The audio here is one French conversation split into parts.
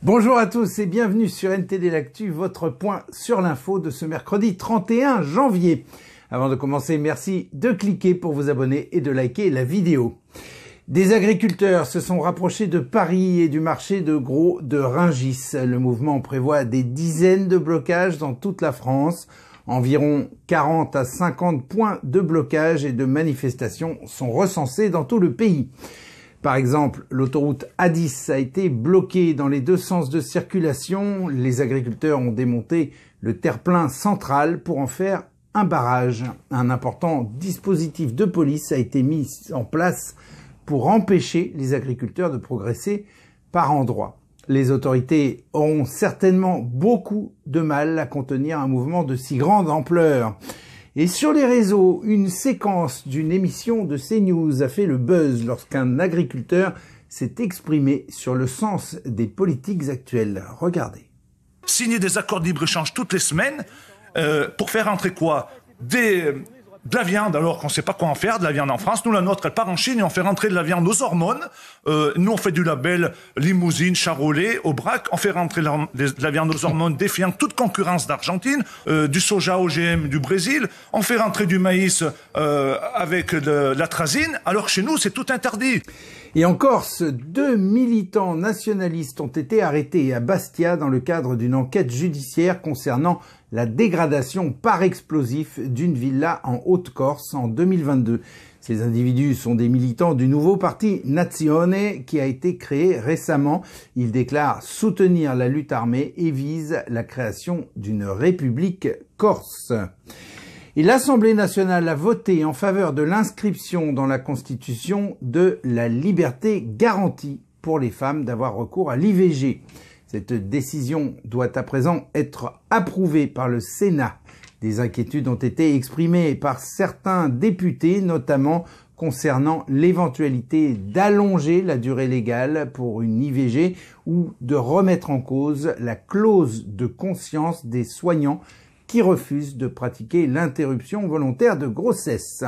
Bonjour à tous et bienvenue sur NTD L'Actu, votre point sur l'info de ce mercredi 31 janvier. Avant de commencer, merci de cliquer pour vous abonner et de liker la vidéo. Des agriculteurs se sont rapprochés de Paris et du marché de gros de Rungis. Le mouvement prévoit des dizaines de blocages dans toute la France. Environ 40 à 50 points de blocage et de manifestation sont recensés dans tout le pays. Par exemple, l'autoroute A10 a été bloquée dans les deux sens de circulation. Les agriculteurs ont démonté le terre-plein central pour en faire un barrage. Un important dispositif de police a été mis en place pour empêcher les agriculteurs de progresser par endroits. Les autorités auront certainement beaucoup de mal à contenir un mouvement de si grande ampleur. Et sur les réseaux, une séquence d'une émission de CNews a fait le buzz lorsqu'un agriculteur s'est exprimé sur le sens des politiques actuelles. Regardez. Signer des accords de libre-échange toutes les semaines pour faire entrer quoi? De la viande, alors qu'on ne sait pas quoi en faire, de la viande en France. Nous, la nôtre, elle part en Chine et on fait rentrer de la viande aux hormones. Nous, on fait du label Limousine, Charolais, Aubrac. On fait rentrer de la viande aux hormones défiant toute concurrence d'Argentine, du soja OGM du Brésil. On fait rentrer du maïs avec de l'atrazine, alors que chez nous, c'est tout interdit. Et en Corse, 2 militants nationalistes ont été arrêtés à Bastia dans le cadre d'une enquête judiciaire concernant la dégradation par explosif d'une villa en Haute-Corse en 2022. Ces individus sont des militants du nouveau parti Nazione qui a été créé récemment. Ils déclarent soutenir la lutte armée et visent la création d'une république corse. Et l'Assemblée nationale a voté en faveur de l'inscription dans la Constitution de la liberté garantie pour les femmes d'avoir recours à l'IVG. Cette décision doit à présent être approuvée par le Sénat. Des inquiétudes ont été exprimées par certains députés, notamment concernant l'éventualité d'allonger la durée légale pour une IVG ou de remettre en cause la clause de conscience des soignants qui refusent de pratiquer l'interruption volontaire de grossesse.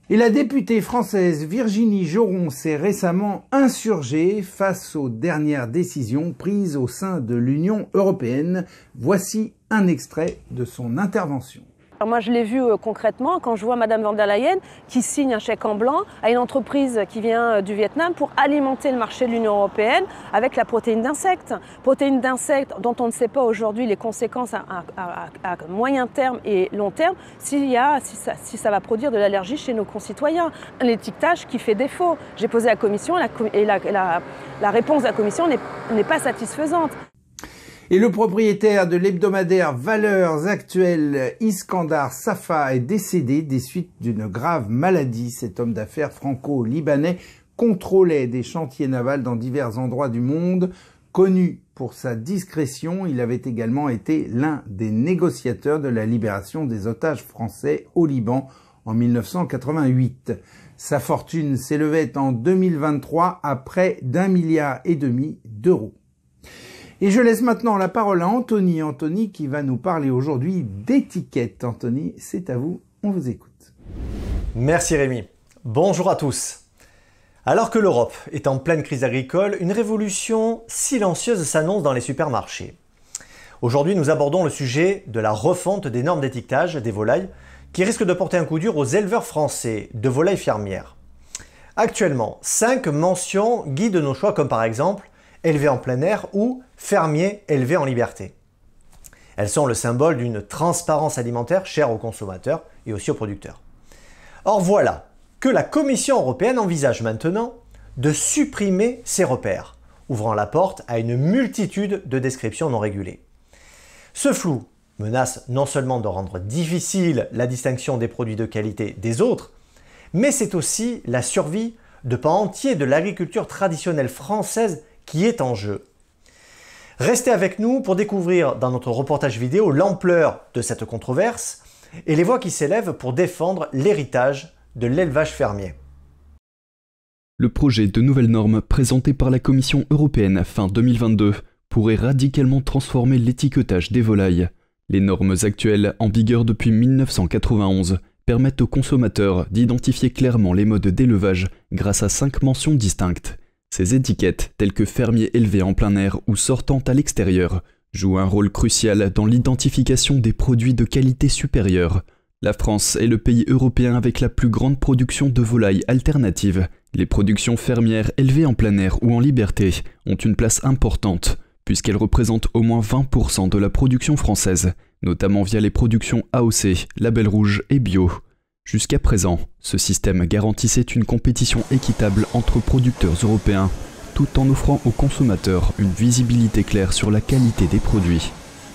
Et la députée française Virginie Joron s'est récemment insurgée face aux dernières décisions prises au sein de l'Union européenne. Voici un extrait de son intervention. Alors moi, je l'ai vu concrètement quand je vois Madame von der Leyen qui signe un chèque en blanc à une entreprise qui vient du Vietnam pour alimenter le marché de l'Union européenne avec la protéine d'insectes. Protéine d'insectes dont on ne sait pas aujourd'hui les conséquences à moyen terme et long terme si ça va produire de l'allergie chez nos concitoyens. L'étiquetage qui fait défaut. J'ai posé à la Commission et la réponse de la Commission n'est pas satisfaisante. Et le propriétaire de l'hebdomadaire Valeurs Actuelles, Iskandar Safa, est décédé des suites d'une grave maladie. Cet homme d'affaires franco-libanais contrôlait des chantiers navals dans divers endroits du monde. Connu pour sa discrétion, il avait également été l'un des négociateurs de la libération des otages français au Liban en 1988. Sa fortune s'élevait en 2023 à près d'1,5 milliard d'euros. Et je laisse maintenant la parole à Anthony. Anthony qui va nous parler aujourd'hui d'étiquette. Anthony, c'est à vous, on vous écoute. Merci Rémi. Bonjour à tous. Alors que l'Europe est en pleine crise agricole, une révolution silencieuse s'annonce dans les supermarchés. Aujourd'hui, nous abordons le sujet de la refonte des normes d'étiquetage des volailles qui risque de porter un coup dur aux éleveurs français de volailles fermières. Actuellement, 5 mentions guident nos choix comme par exemple élevé en plein air ou fermier élevé en liberté. Elles sont le symbole d'une transparence alimentaire chère aux consommateurs et aussi aux producteurs. Or voilà que la Commission européenne envisage maintenant de supprimer ces repères, ouvrant la porte à une multitude de descriptions non régulées. Ce flou menace non seulement de rendre difficile la distinction des produits de qualité des autres, mais c'est aussi la survie de pans entiers de l'agriculture traditionnelle française qui est en jeu. Restez avec nous pour découvrir dans notre reportage vidéo l'ampleur de cette controverse et les voix qui s'élèvent pour défendre l'héritage de l'élevage fermier. Le projet de nouvelles normes présenté par la Commission européenne fin 2022 pourrait radicalement transformer l'étiquetage des volailles. Les normes actuelles, en vigueur depuis 1991, permettent aux consommateurs d'identifier clairement les modes d'élevage grâce à 5 mentions distinctes. Ces étiquettes, telles que fermier élevé en plein air ou sortant à l'extérieur, jouent un rôle crucial dans l'identification des produits de qualité supérieure. La France est le pays européen avec la plus grande production de volailles alternatives. Les productions fermières élevées en plein air ou en liberté ont une place importante, puisqu'elles représentent au moins 20% de la production française, notamment via les productions AOC, Label Rouge et Bio. Jusqu'à présent, ce système garantissait une compétition équitable entre producteurs européens, tout en offrant aux consommateurs une visibilité claire sur la qualité des produits.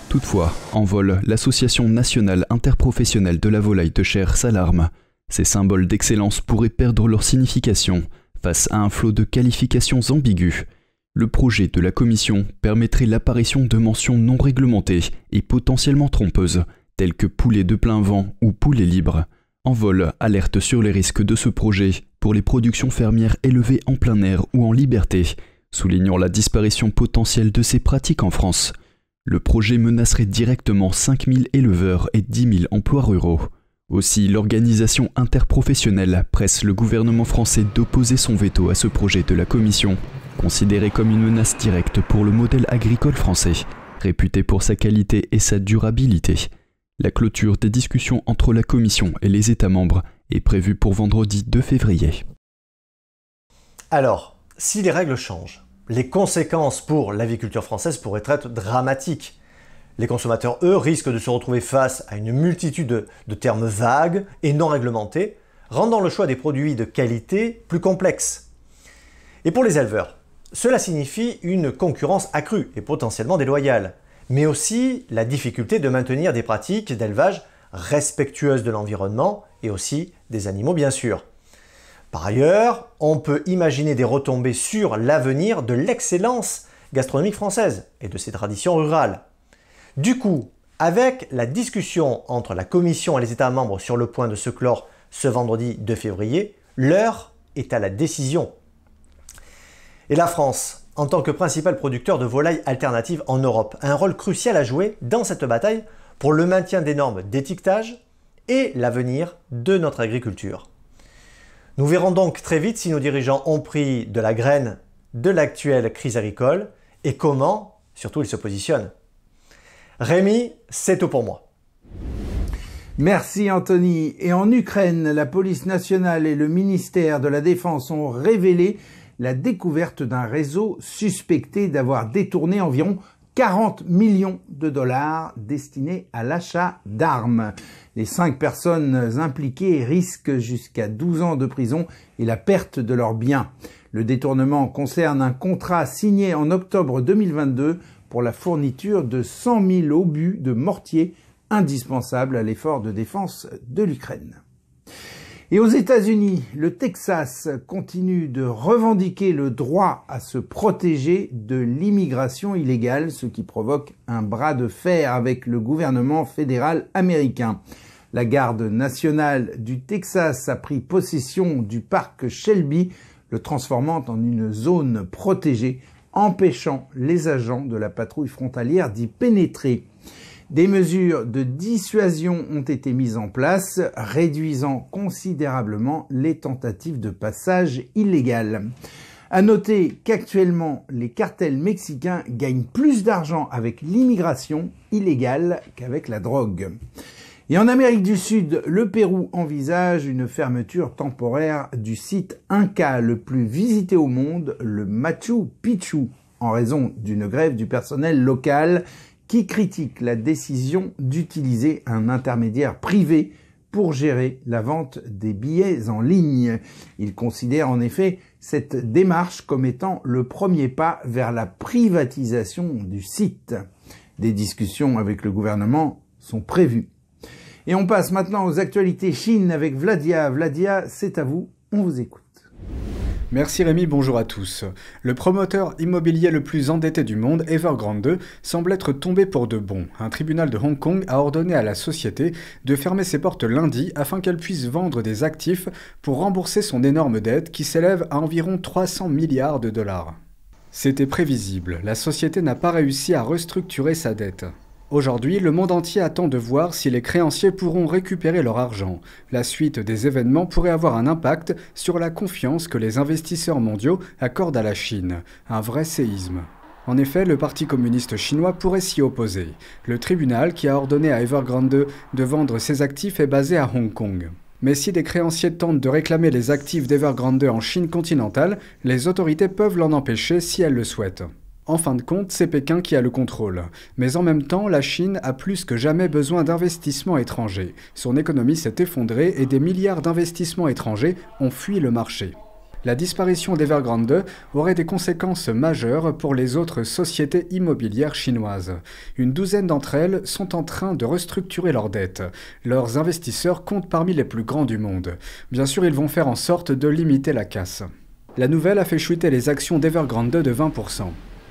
Toutefois, en vol, l'Association nationale interprofessionnelle de la volaille de chair s'alarme. Ces symboles d'excellence pourraient perdre leur signification face à un flot de qualifications ambiguës. Le projet de la Commission permettrait l'apparition de mentions non réglementées et potentiellement trompeuses, telles que poulet de plein vent ou poulet libre. En vol alerte sur les risques de ce projet pour les productions fermières élevées en plein air ou en liberté, soulignant la disparition potentielle de ces pratiques en France. Le projet menacerait directement 5000 éleveurs et 10 000 emplois ruraux. Aussi, l'organisation interprofessionnelle presse le gouvernement français d'opposer son veto à ce projet de la Commission, considéré comme une menace directe pour le modèle agricole français, réputé pour sa qualité et sa durabilité. La clôture des discussions entre la Commission et les États membres est prévue pour vendredi 2 février. Alors, si les règles changent, les conséquences pour l'aviculture française pourraient être dramatiques. Les consommateurs, eux, risquent de se retrouver face à une multitude de termes vagues et non réglementés, rendant le choix des produits de qualité plus complexe. Et pour les éleveurs, cela signifie une concurrence accrue et potentiellement déloyale, mais aussi la difficulté de maintenir des pratiques d'élevage respectueuses de l'environnement et aussi des animaux bien sûr. Par ailleurs, on peut imaginer des retombées sur l'avenir de l'excellence gastronomique française et de ses traditions rurales. Du coup, avec la discussion entre la Commission et les États membres sur le point de se clore ce vendredi 2 février, l'heure est à la décision. Et la France, en tant que principal producteur de volailles alternatives en Europe, a un rôle crucial à jouer dans cette bataille pour le maintien des normes d'étiquetage et l'avenir de notre agriculture. Nous verrons donc très vite si nos dirigeants ont pris de la graine de l'actuelle crise agricole et comment, surtout, ils se positionnent. Rémi, c'est tout pour moi. Merci Anthony. Et en Ukraine, la police nationale et le ministère de la Défense ont révélé la découverte d'un réseau suspecté d'avoir détourné environ 40 millions de dollars destinés à l'achat d'armes. Les 5 personnes impliquées risquent jusqu'à 12 ans de prison et la perte de leurs biens. Le détournement concerne un contrat signé en octobre 2022 pour la fourniture de 100 000 obus de mortier indispensables à l'effort de défense de l'Ukraine. Et aux États-Unis, le Texas continue de revendiquer le droit à se protéger de l'immigration illégale, ce qui provoque un bras de fer avec le gouvernement fédéral américain. La garde nationale du Texas a pris possession du parc Shelby, le transformant en une zone protégée, empêchant les agents de la patrouille frontalière d'y pénétrer. Des mesures de dissuasion ont été mises en place, réduisant considérablement les tentatives de passage illégal. À noter qu'actuellement, les cartels mexicains gagnent plus d'argent avec l'immigration illégale qu'avec la drogue. Et en Amérique du Sud, le Pérou envisage une fermeture temporaire du site Inca le plus visité au monde, le Machu Picchu, en raison d'une grève du personnel local qui critique la décision d'utiliser un intermédiaire privé pour gérer la vente des billets en ligne. Il considère en effet cette démarche comme étant le premier pas vers la privatisation du site. Des discussions avec le gouvernement sont prévues. Et on passe maintenant aux actualités Chine avec Vladia. Vladia, c'est à vous, on vous écoute. Merci Rémi, bonjour à tous. Le promoteur immobilier le plus endetté du monde, Evergrande, semble être tombé pour de bon. Un tribunal de Hong Kong a ordonné à la société de fermer ses portes lundi afin qu'elle puisse vendre des actifs pour rembourser son énorme dette qui s'élève à environ 300 milliards de dollars. C'était prévisible, la société n'a pas réussi à restructurer sa dette. Aujourd'hui, le monde entier attend de voir si les créanciers pourront récupérer leur argent. La suite des événements pourrait avoir un impact sur la confiance que les investisseurs mondiaux accordent à la Chine. Un vrai séisme. En effet, le Parti communiste chinois pourrait s'y opposer. Le tribunal qui a ordonné à Evergrande de vendre ses actifs est basé à Hong Kong. Mais si des créanciers tentent de réclamer les actifs d'Evergrande en Chine continentale, les autorités peuvent l'en empêcher si elles le souhaitent. En fin de compte, c'est Pékin qui a le contrôle. Mais en même temps, la Chine a plus que jamais besoin d'investissements étrangers. Son économie s'est effondrée et des milliards d'investissements étrangers ont fui le marché. La disparition d'Evergrande aurait des conséquences majeures pour les autres sociétés immobilières chinoises. Une douzaine d'entre elles sont en train de restructurer leurs dettes. Leurs investisseurs comptent parmi les plus grands du monde. Bien sûr, ils vont faire en sorte de limiter la casse. La nouvelle a fait chuter les actions d'Evergrande de 20%.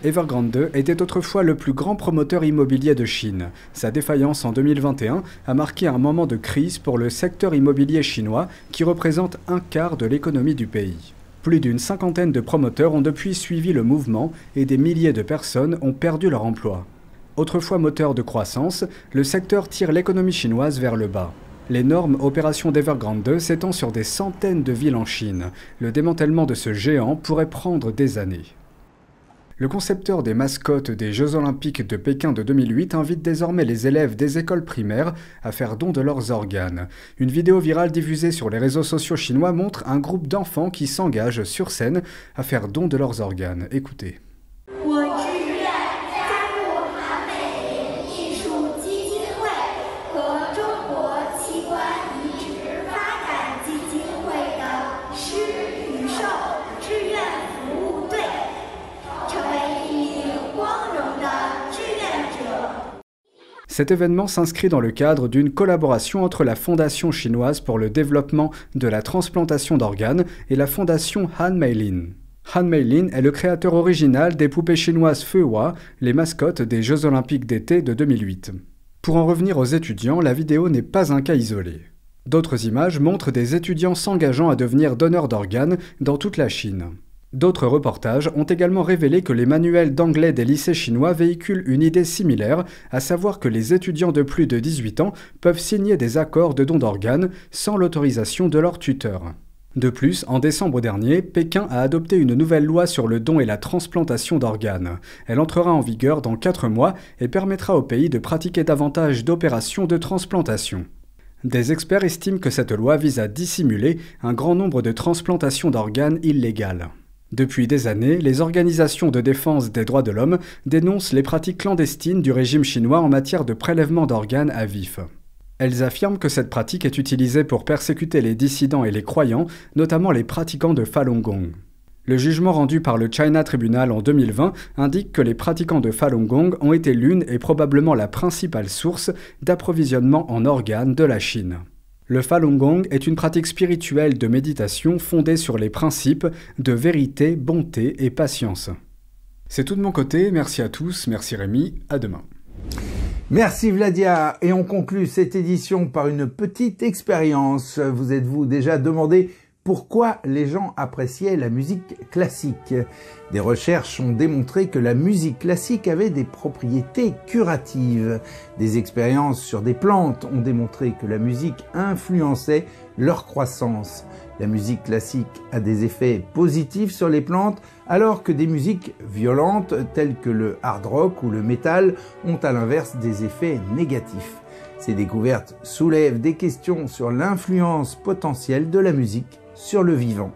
Evergrande était autrefois le plus grand promoteur immobilier de Chine. Sa défaillance en 2021 a marqué un moment de crise pour le secteur immobilier chinois qui représente un quart de l'économie du pays. Plus d'une cinquantaine de promoteurs ont depuis suivi le mouvement et des milliers de personnes ont perdu leur emploi. Autrefois moteur de croissance, le secteur tire l'économie chinoise vers le bas. L'énorme opération d'Evergrande s'étend sur des centaines de villes en Chine. Le démantèlement de ce géant pourrait prendre des années. Le concepteur des mascottes des Jeux Olympiques de Pékin de 2008 invite désormais les élèves des écoles primaires à faire don de leurs organes. Une vidéo virale diffusée sur les réseaux sociaux chinois montre un groupe d'enfants qui s'engagent sur scène à faire don de leurs organes. Écoutez. Cet événement s'inscrit dans le cadre d'une collaboration entre la Fondation chinoise pour le développement de la transplantation d'organes et la Fondation Han Meilin. Han Meilin est le créateur original des poupées chinoises Feu Hua, les mascottes des Jeux Olympiques d'été de 2008. Pour en revenir aux étudiants, la vidéo n'est pas un cas isolé. D'autres images montrent des étudiants s'engageant à devenir donneurs d'organes dans toute la Chine. D'autres reportages ont également révélé que les manuels d'anglais des lycées chinois véhiculent une idée similaire, à savoir que les étudiants de plus de 18 ans peuvent signer des accords de don d'organes sans l'autorisation de leur tuteur. De plus, en décembre dernier, Pékin a adopté une nouvelle loi sur le don et la transplantation d'organes. Elle entrera en vigueur dans 4 mois et permettra au pays de pratiquer davantage d'opérations de transplantation. Des experts estiment que cette loi vise à dissimuler un grand nombre de transplantations d'organes illégales. Depuis des années, les organisations de défense des droits de l'homme dénoncent les pratiques clandestines du régime chinois en matière de prélèvement d'organes à vif. Elles affirment que cette pratique est utilisée pour persécuter les dissidents et les croyants, notamment les pratiquants de Falun Gong. Le jugement rendu par le China Tribunal en 2020 indique que les pratiquants de Falun Gong ont été l'une et probablement la principale source d'approvisionnement en organes de la Chine. Le Falun Gong est une pratique spirituelle de méditation fondée sur les principes de vérité, bonté et patience. C'est tout de mon côté, merci à tous, merci Rémi, à demain. Merci Vladia, et on conclut cette édition par une petite expérience. Vous êtes-vous déjà demandé pourquoi les gens appréciaient la musique classique? Des recherches ont démontré que la musique classique avait des propriétés curatives. Des expériences sur des plantes ont démontré que la musique influençait leur croissance. La musique classique a des effets positifs sur les plantes, alors que des musiques violentes telles que le hard rock ou le métal ont à l'inverse des effets négatifs. Ces découvertes soulèvent des questions sur l'influence potentielle de la musique sur le vivant.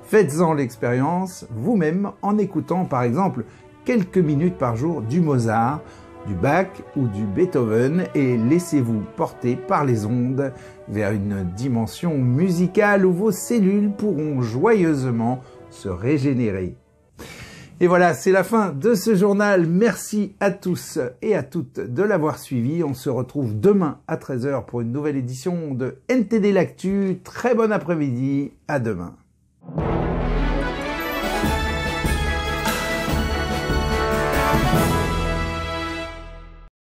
Faites-en l'expérience vous-même en écoutant par exemple quelques minutes par jour du Mozart, du Bach ou du Beethoven et laissez-vous porter par les ondes vers une dimension musicale où vos cellules pourront joyeusement se régénérer. Et voilà, c'est la fin de ce journal. Merci à tous et à toutes de l'avoir suivi. On se retrouve demain à 13 h pour une nouvelle édition de NTD L'Actu. Très bon après-midi, à demain.